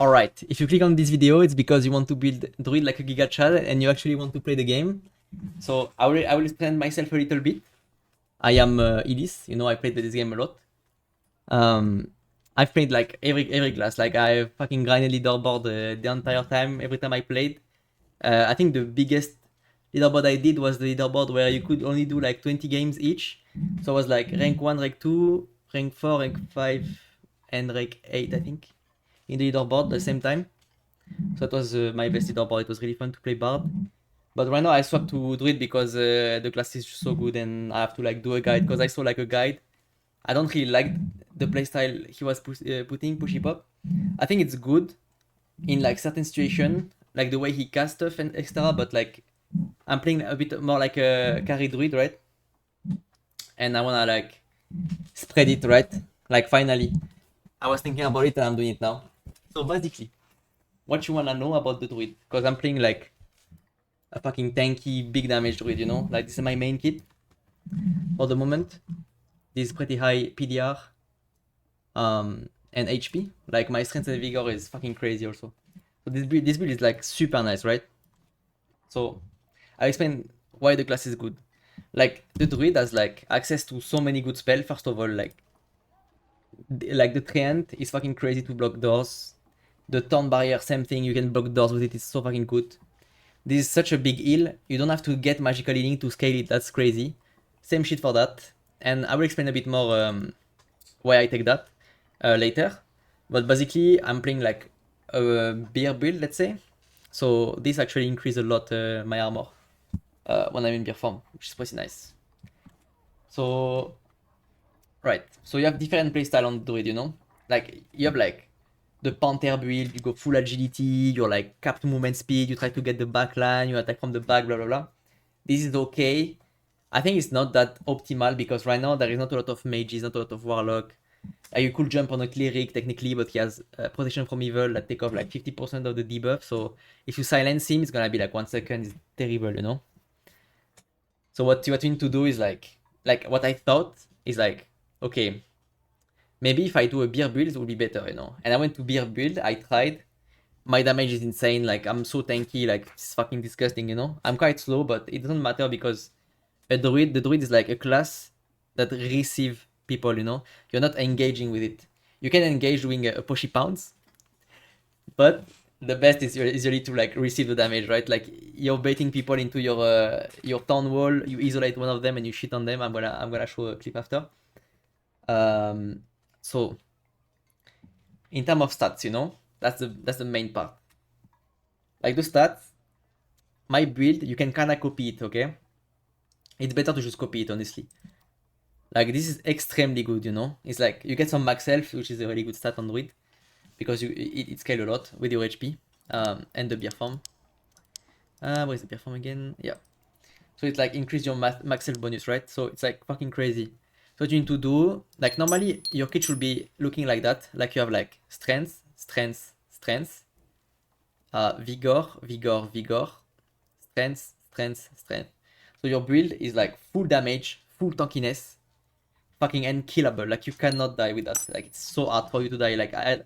Alright, if you click on this video, it's because you want to build Druid like a Giga Chad and you actually want to play the game. So I will explain myself a little bit. I am Elise, you know, I played this game a lot. I've played like every class, like I fucking grinded leaderboard the entire time, every time I played. I think the biggest leaderboard I did was the leaderboard where you could only do like 20 games each. So it was like rank 1, rank 2, rank 4, rank 5, and rank 8, I think, in the leaderboard at the same time. So that was my best leaderboard. It was really fun to play Bard. But right now I swapped to Druid because the class is so good and I have to like do a guide because I saw like a guide. I don't really like the playstyle he was putting, pushy pop. I think it's good in like certain situation, like the way he casts stuff and etc. But like I'm playing a bit more like a carry Druid, right? And I wanna like spread it, right? Like finally, I was thinking about it and I'm doing it now. So basically, what you wanna know about the Druid? Because I'm playing like a fucking tanky, big damage Druid, you know? Like this is my main kit for the moment. This is pretty high PDR and HP. Like my strength and vigor is fucking crazy also. So this build is like super nice, right? So I'll explain why the class is good. Like the Druid has like access to so many good spells. First of all, like the Treant is fucking crazy to block doors. The Thorn Barrier, same thing, you can block doors with it, it's so fucking good. This is such a big heal, you don't have to get magical healing to scale it, that's crazy. Same shit for that. And I will explain a bit more why I take that later. But basically, I'm playing like a beer build, let's say. So this actually increases a lot my armor when I'm in beer form, which is pretty nice. So, right. So you have different playstyle on Druid, you know? Like, you have like the Panther build, you go full agility, you're like capped movement speed, you try to get the back line, you attack from the back, blah blah blah. This is okay. I think it's not that optimal because right now there is not a lot of mages, not a lot of warlock. You could jump on a cleric technically, but he has protection from evil that take off like 50% of the debuff. So if you silence him, it's gonna be like 1 second. It's terrible, you know. So what you need to do is like what I thought is like, okay, maybe if I do a beer build, it will be better, you know. And I went to beer build, I tried. My damage is insane, like I'm so tanky, like it's fucking disgusting, you know. I'm quite slow, but it doesn't matter because the druid is like a class that receive people, you know. You're not engaging with it. You can engage doing a pushy pounce, but the best is usually to like receive the damage, right? Like you're baiting people into your town wall, you isolate one of them and you shit on them. I'm gonna show a clip after. So in terms of stats, you know, that's the main part. Like the stats, my build, you can kinda copy it, okay? It's better to just copy it, honestly. Like this is extremely good, you know. It's like you get some max health, which is a really good stat on Druid, because it scales a lot with your HP and the beer farm. Where's the beer farm again? Yeah. So it's like increase your max health bonus, right? So it's like fucking crazy. So what you need to do, like normally your kit should be looking like that. Like you have like strength, strength, strength, vigor, vigor, vigor, strength, strength, strength. So your build is like full damage, full tankiness, fucking unkillable. Like you cannot die with that. Like it's so hard for you to die. Like I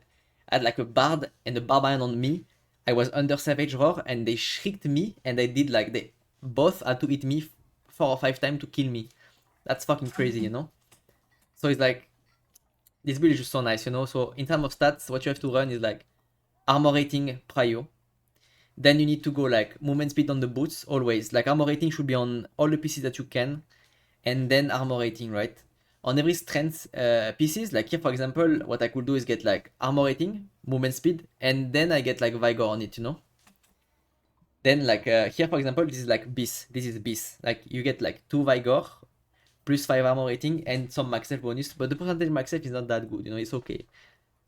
had like a bard and a barbarian on me. I was under savage roar and they shrieked me and they did like they both had to hit me 4 or 5 times to kill me. That's fucking crazy, you know. So it's like this build is just so nice, you know. So in terms of stats, what you have to run is like armor rating prio. Then you need to go like movement speed on the boots always. Like armor rating should be on all the pieces that you can, and then armor rating, right? On every strength pieces, like here for example, what I could do is get like armor rating, movement speed, and then I get like vigor on it, you know. Then like here for example, this is like bis. This is bis. Like you get like 2 vigor plus 5 armor rating and some max health bonus, but the percentage max health is not that good, you know. It's okay.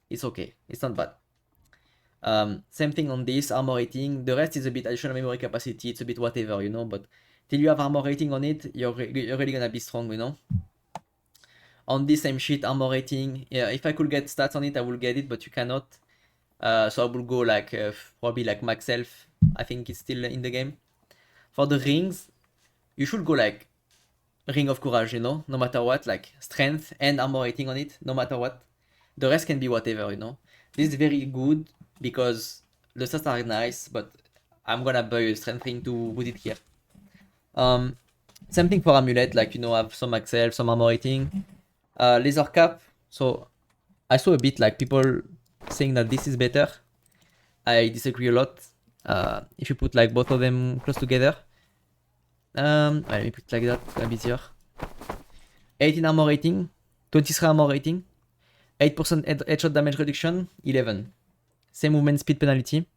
It's okay. It's not bad. Same thing on this armor rating. The rest is a bit additional memory capacity. It's a bit whatever, you know. But till you have armor rating on it, you're really gonna be strong, you know. On this same shit, armor rating. Yeah, if I could get stats on it, I will get it, but you cannot. So I will go like probably like max health. I think it's still in the game. For the rings, you should go like ring of courage, you know, no matter what, like strength and armor rating on it, no matter what. The rest can be whatever, you know. This is very good because the stats are nice, but I'm gonna buy a strength thing to put it here. Same thing for amulet, like, you know, I have some Axel, some armor rating. Laser cap, so I saw a bit like people saying that this is better. I disagree a lot. If you put like both of them close together, let me put it like that, it's gonna be easier. 18 armor rating, 23 armor rating, 8% headshot damage reduction, 11. Same movement speed penalty.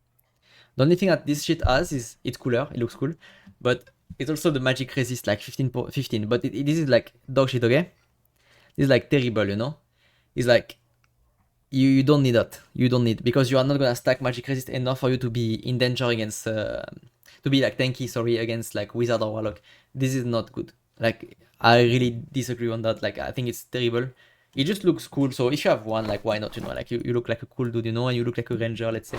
The only thing that this shit has is it's cooler, it looks cool, but it's also the magic resist like 15, but this is like dog shit, okay? This is like terrible, you know? It's like, you don't need that. You don't need, because you are not gonna stack magic resist enough for you to be in danger against, to be like tanky, sorry, against like wizard or warlock. This is not good. Like, I really disagree on that. Like, I think it's terrible. It just looks cool, so if you have one, like, why not, you know? Like, you look like a cool dude, you know, and you look like a ranger, let's say.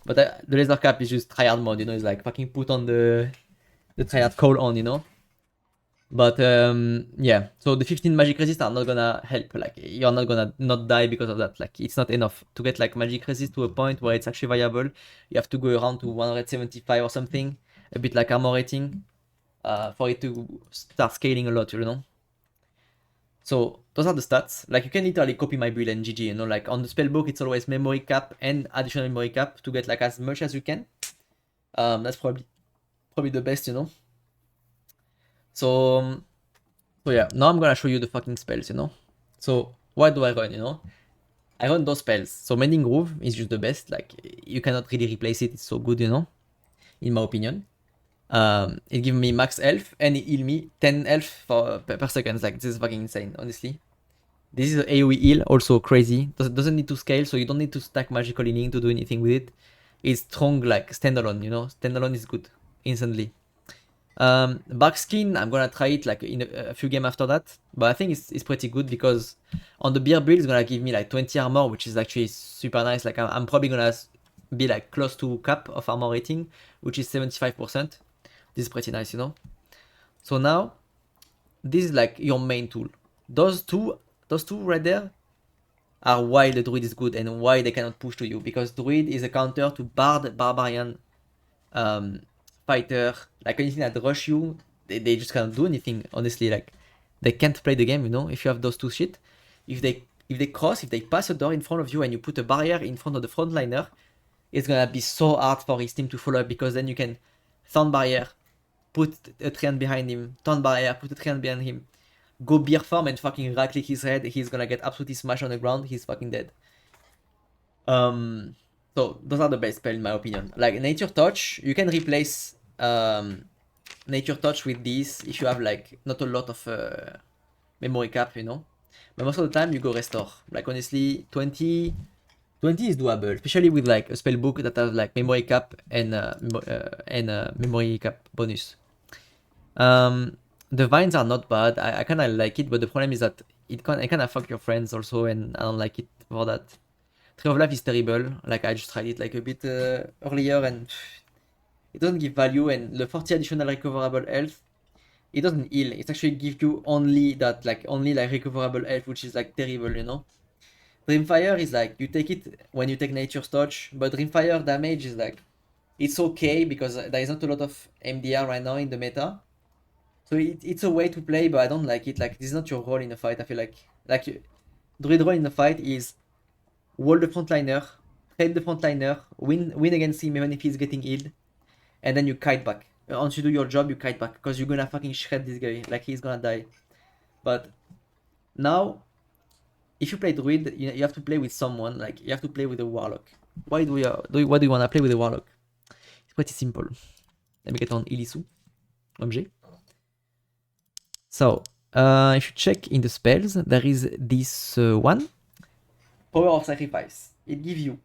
But the laser cap is just tryhard mode, you know? It's like fucking put on the tryhard call on, you know? But yeah, so the 15 magic resist are not gonna help. Like, you're not gonna not die because of that. Like, it's not enough to get like magic resist to a point where it's actually viable. You have to go around to 175 or something, a bit like armor rating, for it to start scaling a lot, you know. So those are the stats. Like, you can literally copy my build and GG, you know. Like, on the spellbook, it's always memory cap and additional memory cap to get like as much as you can. That's probably the best, you know. So yeah, now I'm gonna show you the fucking spells, you know. So what do I run, you know? I run those spells. So Mending Groove is just the best. Like, you cannot really replace it. It's so good, you know, in my opinion. It gives me max health and it heal me 10 health per second. Like, this is fucking insane, honestly. This is AoE heal, also crazy. Doesn't need to scale, so you don't need to stack magical healing to do anything with it. It's strong, like standalone, you know. Standalone is good, instantly. Bark Skin, I'm gonna try it like in a few games after that, but I think it's pretty good because on the beer build it's gonna give me like 20 armor, which is actually super nice. Like, I'm probably gonna be like close to cap of armor rating, which is 75%. This is pretty nice, you know. So now this is like your main tool. Those two right there are why the Druid is good and why they cannot push to you, because Druid is a counter to Bard, Barbarian, fighter, like anything that rush you, they just cannot do anything, honestly. Like, they can't play the game, you know, if you have those two shit. If they pass a door in front of you and you put a barrier in front of the frontliner, it's gonna be so hard for his team to follow up, because then you can Thorn Barrier, put a treant behind him, Thorn Barrier, put a treant behind him, go beer farm and fucking right click his head, he's gonna get absolutely smashed on the ground, he's fucking dead. So those are the best spell in my opinion. Like, Nature Touch, you can replace Nature Touch with this if you have like not a lot of memory cap, you know. But most of the time you go Restore. Like, honestly, 20 is doable, especially with like a spellbook that has like memory cap and memory cap bonus. The vines are not bad. I kind of like it, but the problem is that it kind of fuck your friends also, and I don't like it for that. Tree of Life is terrible. Like, I just tried it like a bit earlier and it doesn't give value, and the 40 additional recoverable health, it doesn't heal. It actually gives you only that, like, only like recoverable health, which is like terrible, you know. Dreamfire is like, you take it when you take Nature's Touch, but Dreamfire damage is like, it's okay because there is not a lot of MDR right now in the meta. So it's a way to play, but I don't like it. Like, this is not your role in a fight. I feel like Druid role in a fight is wall the frontliner, trade the frontliner, win against him even if he's getting healed, and then you kite back. Once you do your job, you kite back, because you're gonna fucking shred this guy. Like, he's gonna die. But now, if you play Druid, you have to play with someone. Like, you have to play with a Warlock. Why do you wanna play with a Warlock? It's pretty simple. Let me get on Ilisu. Objet. So, if you check in the spells, there is this one. Power of Sacrifice. It gives you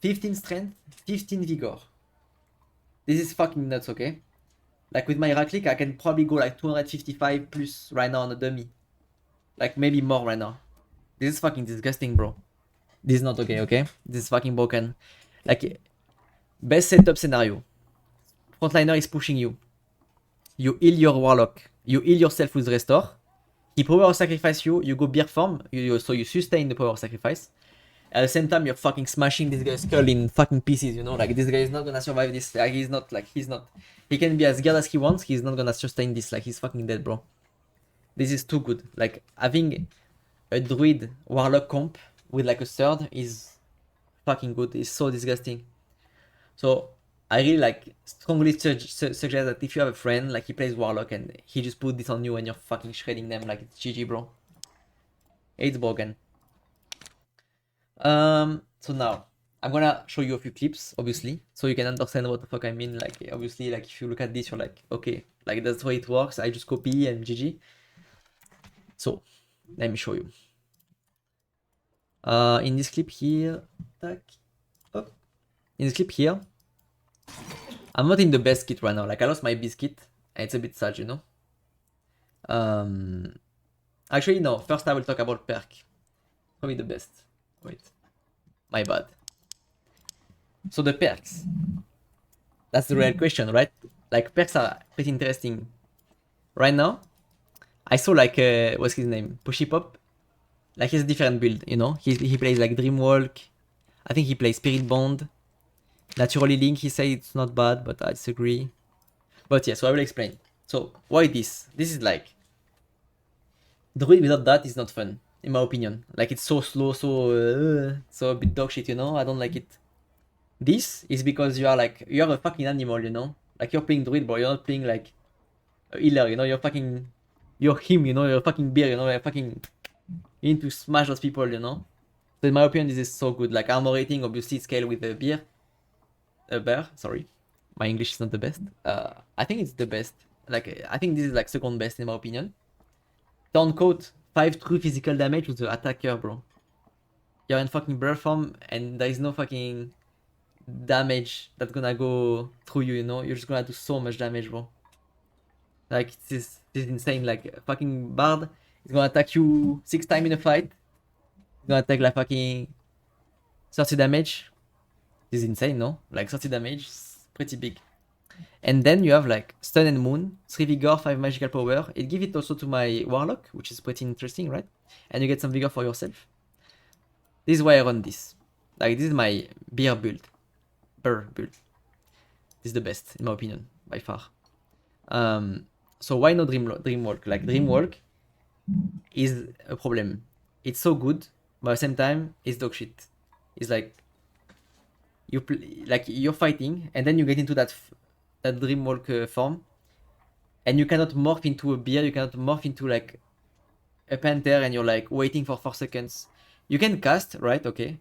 15 strength, 15 vigor. This is fucking nuts, okay? Like, with my right click, I can probably go like 255 plus right now on a dummy. Like, maybe more right now. This is fucking disgusting, bro. This is not okay, okay? This is fucking broken. Like, best setup scenario. Frontliner is pushing you. You heal your Warlock. You heal yourself with Restore. He Power of Sacrifice you go beer farm. So you sustain the Power of Sacrifice. At the same time, you're fucking smashing this guy's skull in fucking pieces, you know? Like, this guy is not gonna survive this. Like, he's not. He can be as good as he wants, he's not gonna sustain this. Like, he's fucking dead, bro. This is too good. Like, having a Druid Warlock comp with like a third is fucking good. It's so disgusting. So, I really like strongly suggest that if you have a friend, like, he plays Warlock and he just put this on you and you're fucking shredding them, like, it's GG, bro. It's broken. So now I'm gonna show you a few clips, obviously, so you can understand what the fuck I mean. Like, obviously, like, if you look at this, you're like, okay, like, that's the way it works. I just copy and GG. So let me show you. In this clip here, tac, up. In this clip here, I'm not in the best kit right now. Like, I lost my biscuit, and it's a bit sad, you know. Actually, no. First, I will talk about Perk. Probably the best. Wait, my bad. So the perks. That's the real question, right? Like, perks are pretty interesting. Right now, I saw like what's his name? Pushy Pop. Like, he's a different build, you know. He plays like Dreamwalk. I think he plays Spirit Bond. Naturally Link, he said it's not bad, but I disagree. But yeah, so I will explain. So why this? This is like, Druid without that is not fun, in my opinion. Like, it's so slow, so a bit dog shit, you know. I don't like it. This is because you are a fucking animal, you know. Like, you're playing Druid, bro. You're not playing like a healer, you know. You're him, you know. You're a fucking bear, you know. You need to smash those people, you know. So in my opinion, this is so good. Like, armor rating, obviously scale with the bear. Bear, sorry. My English is not the best. I think it's the best. Like, I think this is like second best in my opinion. Turncoat, 5 true physical damage with the attacker, bro. You're in fucking bear form and there is no fucking damage that's gonna go through you, you know. You're just gonna do so much damage, bro. Like, this is insane. Like, fucking Bard is gonna attack you 6 times in a fight. He's gonna take like fucking 30 damage. This is insane, no? Like, 30 damage is pretty big. And then you have like Stun and Moon, 3 Vigor, 5 Magical Power. It gives it also to my Warlock, which is pretty interesting, right? And you get some Vigor for yourself. This is why I run this. Like, this is my beer build. This is the best, in my opinion, by far. So why no Dreamwalk? Like, Dreamwalk is a problem. It's so good, but at the same time, it's dog shit. It's like, you're fighting, and then you get into that Dreamwalk form, and you cannot morph into a bear, you cannot morph into like a panther, and you're like waiting for 4 seconds. You can cast, right? Okay.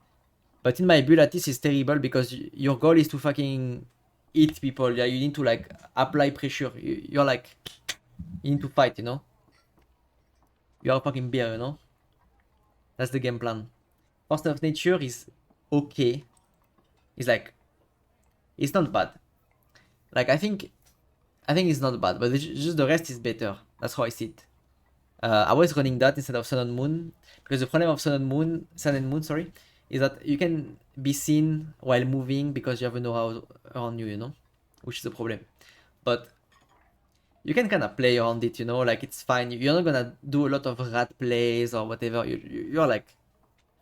But in my build, at least, it's terrible because your goal is to fucking hit people. Yeah, you need to like apply pressure. You're like, you need to fight, you know? You're a fucking bear, you know? That's the game plan. Force of Nature is okay. It's like, it's not bad. Like, I think it's not bad, but it's just the rest is better. That's how I see it. I was running that instead of Sun and Moon, because the problem of Sun and Moon, sorry, is that you can be seen while moving because you have a know-how around you, you know, which is a problem. But you can kind of play around it, you know, like, it's fine. You're not gonna do a lot of rat plays or whatever. You're like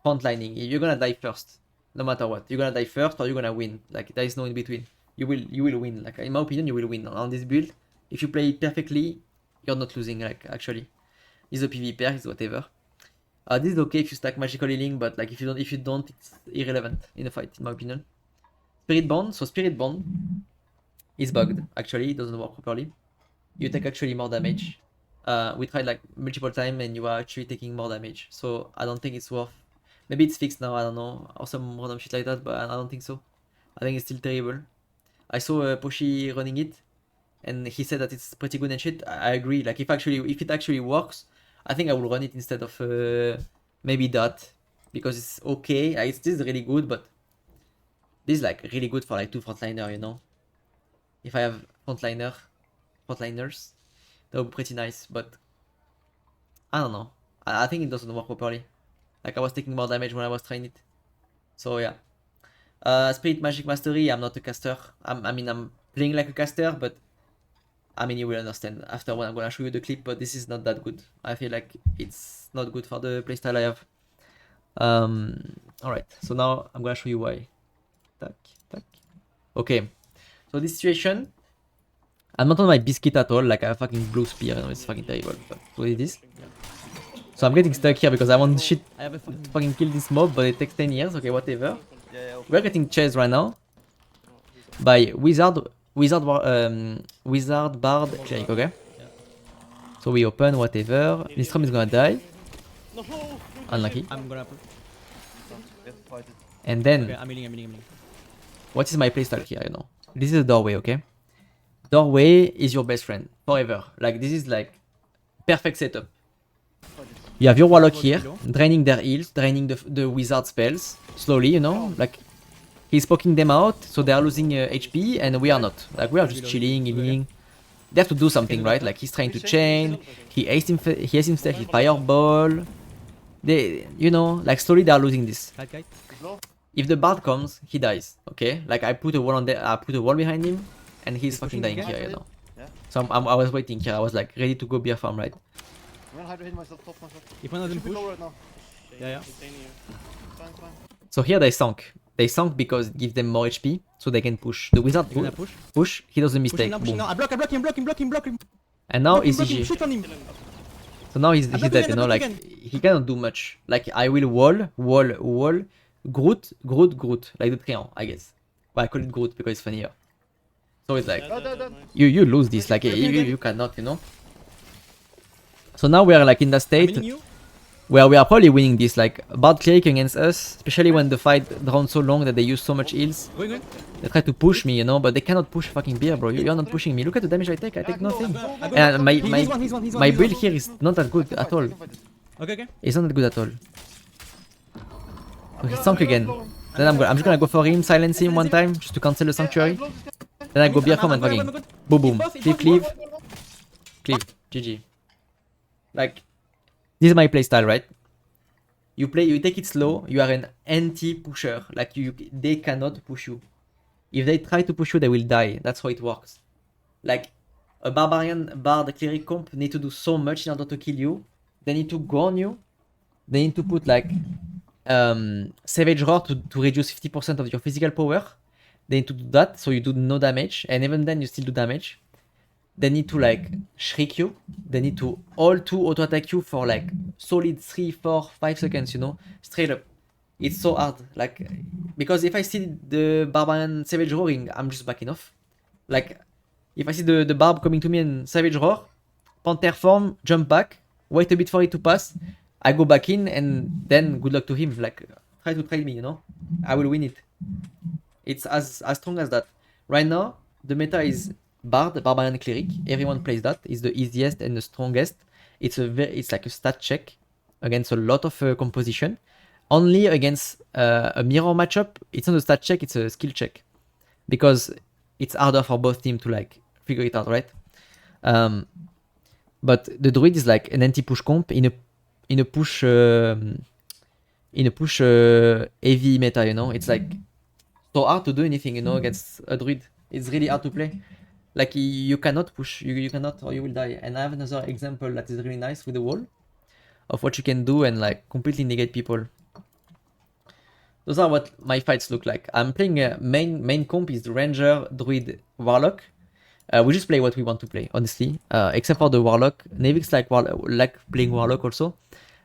frontlining. You're gonna die first, no matter what. You're gonna die first or you're gonna win. Like, there is no in between. You will win. Like, in my opinion, you will win on this build. If you play it perfectly, you're not losing. Like, actually, it's a PvP, it's whatever. This is okay if you stack magical healing, but like, if you don't, it's irrelevant in a fight, in my opinion. Spirit Bond. So Spirit Bond is bugged. Actually, it doesn't work properly. You take actually more damage. We tried like multiple times, and you are actually taking more damage. So I don't think it's worth. Maybe it's fixed now. I don't know, or some random shit like that, but I don't think so. I think it's still terrible. I saw Poshi running it, and he said that it's pretty good and shit. I agree. Like, if it actually works, I think I will run it instead of maybe that, because it's okay. Like, this is really good, but this is like really good for like 2 frontliner, you know. If I have frontliners, that would be pretty nice. But I don't know. I think it doesn't work properly. Like, I was taking more damage when I was trying it. So yeah. Spirit Magic Mastery, I'm not a caster. I'm playing like a caster, but I mean, you will understand after when I'm gonna show you the clip, but this is not that good. I feel like it's not good for the playstyle I have. Alright, so now I'm gonna show you why. Tac, tac. Okay, so this situation, I'm not on my biscuit at all, like I have fucking blue spear, you know, it's fucking terrible. But what it is? So I'm getting stuck here because I want shit. I have to fucking kill this mob, but it takes 10 years. Okay, whatever. We're getting chased right now by wizard bard cleric. Okay. So we open whatever. Nistrom is gonna die. Unlucky. I'm gonna. And then, Okay, I'm healing. what is my playstyle here? You know, this is a doorway. Okay. Doorway is your best friend forever. Like this is like perfect setup. You have your Warlock here, draining their heals, draining the wizard spells, slowly, you know, like, he's poking them out, so they are losing HP, and we are not. Like, we are just chilling, healing. They have to do something, right? Like, he's trying to chain, he has himself, he fireball. They, you know, like, slowly they are losing this. If the bard comes, he dies, okay? Like, I put a wall on there, I put a wall behind him, and he's fucking dying here, you know. So I was waiting here, I was like, ready to go beer farm, right? I'm gonna hide behind myself, top myself. If one of them Should be push. low right now. Yeah. Fine. So here they sunk. They sunk because it gives them more HP, so they can push. The wizard You're gonna push, he does a mistake. Pushing now. I block him. And now he's Block him, GG. shoot on him. So now he's block dead, again, you know, I block like, again. he cannot do much. Like, I will wall, Groot, like the triangle, I guess. But I call it Groot because it's funnier. So it's like, you lose this, like, you cannot, you know. So now we are like in the state where we are probably winning this, like bard cleric against us, especially when the fight draws so long that they use so much heals. Going. They try to push me, you know, but they cannot push fucking beer, bro. You're not pushing me. Look at the damage I take nothing. And my build here is not that good at all. Okay. It's not that good at all. Okay, sunk again. Then I'm just gonna go for him, silence him one time, just to cancel the sanctuary. Then I go beer farm and fucking boom. Cleave. GG. Like, this is my playstyle, right? You take it slow, you are an anti-pusher. Like, they cannot push you. If they try to push you, they will die. That's how it works. Like, a barbarian bard cleric comp need to do so much in order to kill you. They need to go on you. They need to put like Savage Roar to reduce 50% of your physical power. They need to do that, so you do no damage, and even then you still do damage. They need to like shriek you. They need to all two auto attack you for like solid 3, 4, 5 seconds, you know, straight up. It's so hard, like, because if I see the barbarian savage roaring, I'm just backing off. Like, if I see the barb coming to me and savage roar, panther form, jump back, wait a bit for it to pass, I go back in, and then good luck to him. Like, try to trade me, you know, I will win it. It's as strong as that. Right now, the meta is Bard, Barbarian Cleric. Everyone plays that. It's the easiest and the strongest. It's like a stat check against a lot of composition. Only against a mirror matchup, it's not a stat check, it's a skill check. Because it's harder for both teams to like figure it out, right? But the Druid is like an anti-push comp in a push heavy meta, you know? It's like so hard to do anything, you know, against a Druid. It's really hard to play. Like, you cannot push, you cannot, or you will die. And I have another example that is really nice with the wall of what you can do and like completely negate people. Those are what my fights look like. I'm playing main comp is Ranger, Druid, Warlock. We just play what we want to play, honestly. Except for the Warlock. Nevix like playing Warlock also.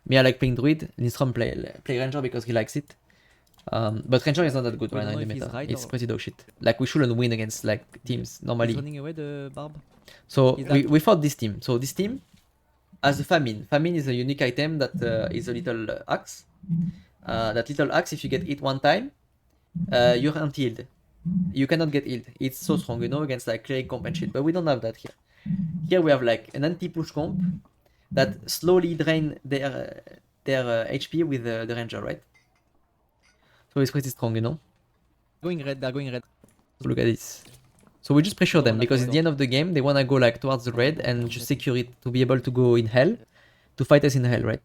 Me, I like playing Druid. Lindstrom play Ranger because he likes it. But Ranger is not that good right now in the meta. It's pretty dog shit. Like, we shouldn't win against like teams normally. He's running away, the barb. So we fought this team. So this team has a famine. Famine is a unique item that is a little axe. That little axe, if you get hit one time, you're anti-healed. You cannot get healed. It's so strong, you know, against like cleric comp and shit. But we don't have that here. Here we have like an anti-push comp that slowly drain their HP with the Ranger, right? So it's pretty strong, you know. They're going red. So look at this. So we just pressure them because at the end of the game they wanna go like towards the red and just secure it to be able to go in hell, to fight us in hell, right?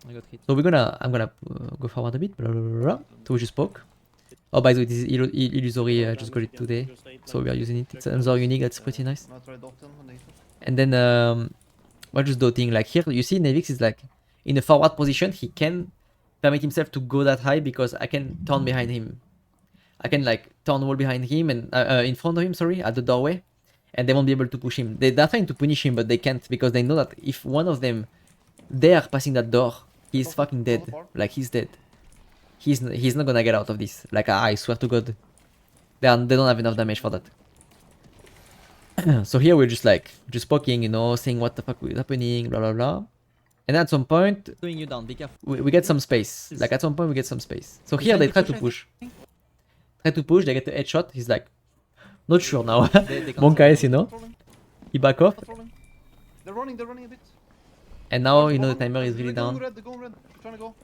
I got hit. So I'm gonna go forward a bit. Blah, blah, blah, blah. So we just poke. Oh, by the way, this is illusory. I just got it today, so we are using it. It's another unique that's pretty nice. And then we're just doting. Like here, you see, Nevix is like in a forward position. He can permit himself to go that high because I can turn behind him. I can like turn wall behind him and in front of him, sorry, at the doorway, and they won't be able to push him. They're trying to punish him, but they can't because they know that if one of them dare passing that door, he's fucking dead. Like he's dead. He's not gonna get out of this. Like I swear to God, they don't have enough damage for that. So here we're just poking, you know, seeing what the fuck is happening, blah blah blah. And at some point, Slowing you down, be careful. we get some space. Like at some point we get some space. So here they try to push. They get the headshot. He's like, not sure now. Monka, you know, he back off. They're running a bit. And now, you know, the timer is really down. They're going red. They're trying to go.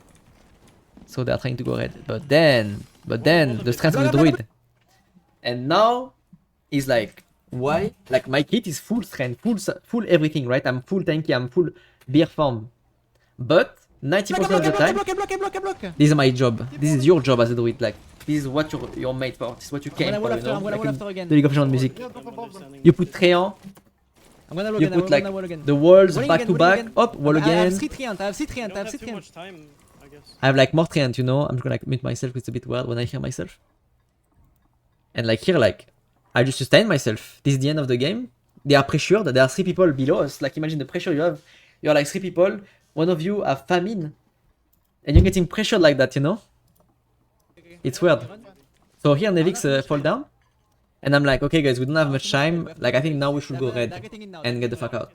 So they're trying to go red. But then the strength of the druid. And now he's like, why? Like my kit is full strength, full everything, right? I'm full tanky, I'm full beer farm. But 90% of the time, this is my job. This is your job as a druid. Like this is what you're made for. This is what you came for, you know? I'm gonna Like wall in after again. the League of Legends music. Yeah, drop above them. You put Treant, I'm gonna wall you again, put like I'm gonna wall again. the walls Walling back again, to walling back, again. up, wall I have again. 3 Treant, I have 3 You Treant, I don't have have 3 too Treant. much time, I guess. I have like more Treant, you know? I'm just gonna like mute myself, it's a bit weird when I hear myself. And like here, like, I just sustain myself. This is the end of the game. They are pressured, there are 3 people below us. Like imagine the pressure you have. You're like 3 people, one of you have famine. And you're getting pressured like that, you know? It's weird. So here Nevix fall down. And I'm like, okay guys, we don't have much time. Like I think now we should go red and get the fuck out.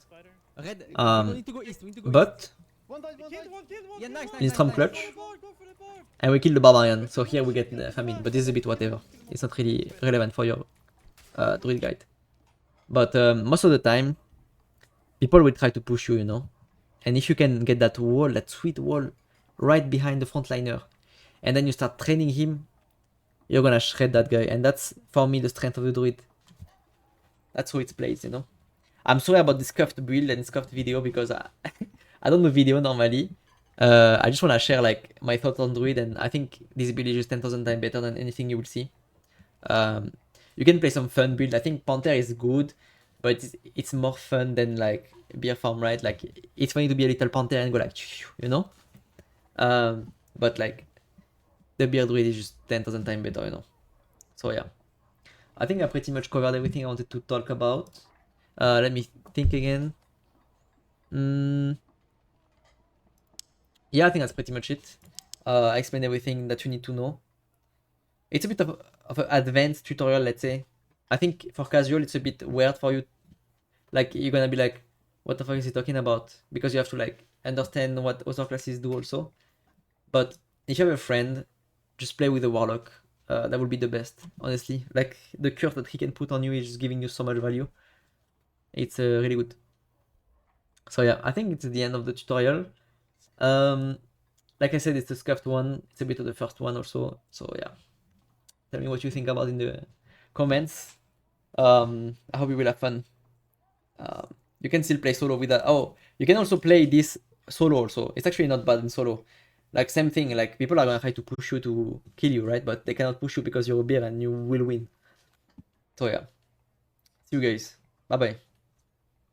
Red, Um, we need to go east, we need to go But One died. Yeah, nice, nice, in nice, some nice. clutch. And we kill the barbarian. So here we get the famine. But this is a bit whatever. It's not really relevant for your druid guide. But most of the time, people will try to push you, you know. And if you can get that wall, that sweet wall, right behind the frontliner, and then you start training him, you're gonna shred that guy. And that's, for me, the strength of the druid. That's how it plays, you know. I'm sorry about the scuffed build and scuffed video because I don't do video normally. I just wanna share like my thoughts on druid, and I think this build is just 10,000 times better than anything you will see. You can play some fun build. I think Panther is good, but it's more fun than like beer farm, right? Like it's funny to be a little Panther and go like, you know. But like the beer druid is just 10,000 times better, you know. So yeah, I think I pretty much covered everything I wanted to talk about. Let me think again. Yeah, I think that's pretty much it. I explained everything that you need to know. It's a bit of an advanced tutorial, let's say. I think for casual, it's a bit weird for you. Like, you're gonna be like, what the fuck is he talking about? Because you have to like understand what other classes do also. But if you have a friend, just play with the Warlock. That would be the best, honestly. Like, the curse that he can put on you is just giving you so much value. It's really good. So yeah, I think it's the end of the tutorial. Like I said, it's the scuffed one. It's a bit of the first one also. So yeah, tell me what you think about in the comments. I hope you will have fun. You can still play solo with that. Oh, you can also play this solo also. It's actually not bad in solo. Like same thing, like people are gonna try to push you to kill you, right? But they cannot push you because you're a bear and you will win. So yeah. See you guys. Bye bye.